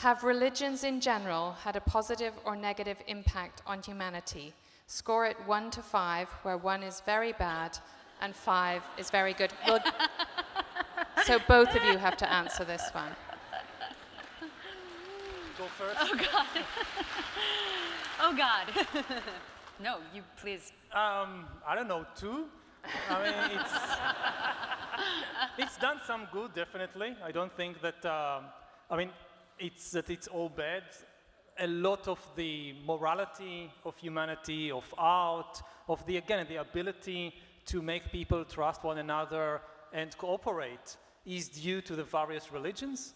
Have religions in general had a positive or negative impact on humanity? Score it 1 to 5, where 1 is very bad and 5 is very good. Well, so both of you have to answer this one. Go first. Oh, God. Oh, God. No, you please. I don't know, 2? I mean, it's done some good, definitely. I don't think that, it's all bad. A lot of the morality of humanity, of art, of the ability to make people trust one another and cooperate is due to the various religions.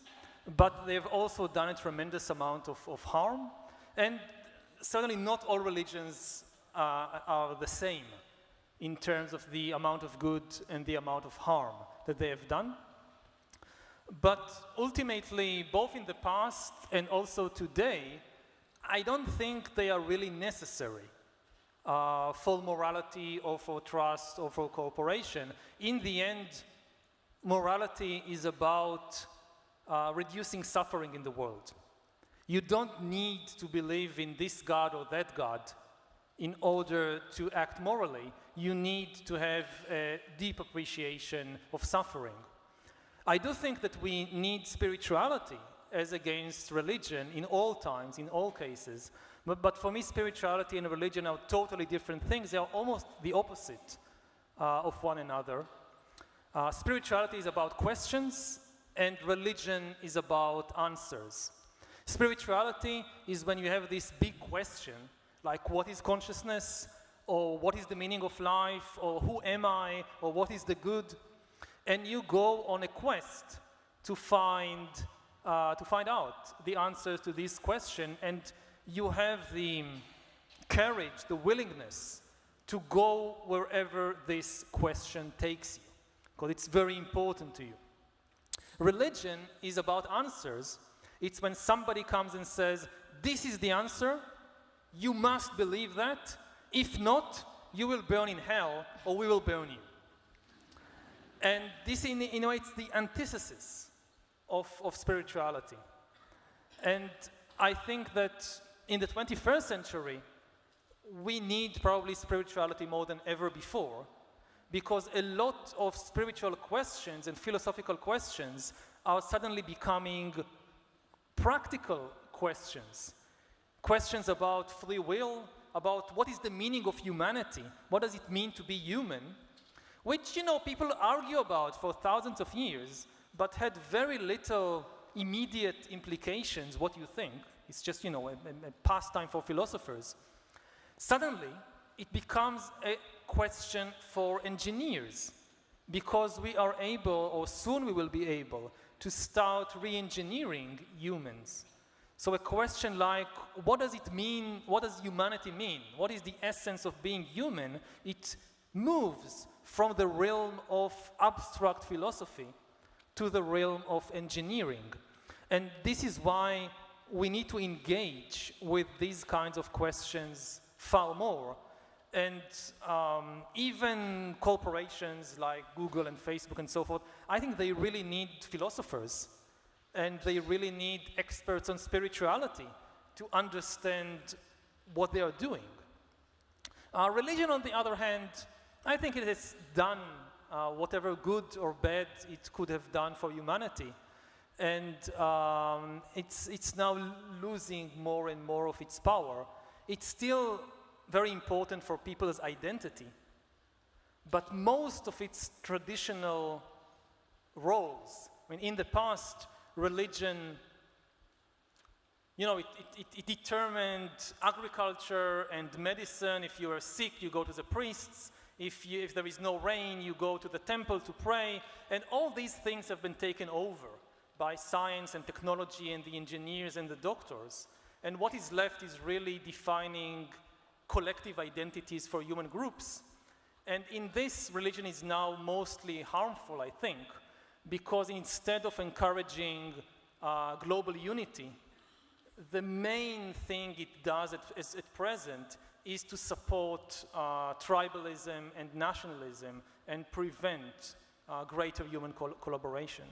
But they've also done a tremendous amount of harm. And certainly not all religions are the same in terms of the amount of good and the amount of harm that they have done. But ultimately, both in the past and also today, I don't think they are really necessary for morality or for trust or for cooperation. In the end, morality is about reducing suffering in the world. You don't need to believe in this God or that God in order to act morally. You need to have a deep appreciation of suffering. I do think that we need spirituality as against religion in all times, in all cases. But for me, spirituality and religion are totally different things. They are almost the opposite of one another. Spirituality is about questions, and religion is about answers. Spirituality is when you have this big question, like what is consciousness, or what is the meaning of life, or who am I, or what is the good, and you go on a quest to find out the answers to this question, and you have the courage, the willingness to go wherever this question takes you, because it's very important to you. Religion is about answers. It's when somebody comes and says, this is the answer, you must believe that. If not, you will burn in hell, or we will burn you. And this, it's the antithesis of spirituality. And I think that in the 21st century, we need probably spirituality more than ever before, because a lot of spiritual questions and philosophical questions are suddenly becoming practical questions. Questions about free will, about what is the meaning of humanity, what does it mean to be human, which, people argue about for thousands of years, but had very little immediate implications, what you think. It's just, a pastime for philosophers. Suddenly, it becomes a question for engineers, because we are able, or soon we will be able, to start re-engineering humans. So a question like, what does it mean, what does humanity mean? What is the essence of being human? It moves from the realm of abstract philosophy to the realm of engineering. And this is why we need to engage with these kinds of questions far more. And even corporations like Google and Facebook and so forth, I think they really need philosophers, and they really need experts on spirituality to understand what they are doing. Religion, on the other hand, I think it has done whatever good or bad it could have done for humanity. And it's now losing more and more of its power. It's still very important for people's identity, but most of its traditional roles, in the past, religion, it determined agriculture and medicine. If you are sick, you go to the priests. If there is no rain, you go to the temple to pray. And all these things have been taken over by science and technology and the engineers and the doctors. And what is left is really defining collective identities for human groups. And in this, religion is now mostly harmful, I think, because instead of encouraging global unity, the main thing it does at present is to support tribalism and nationalism and prevent greater human collaboration.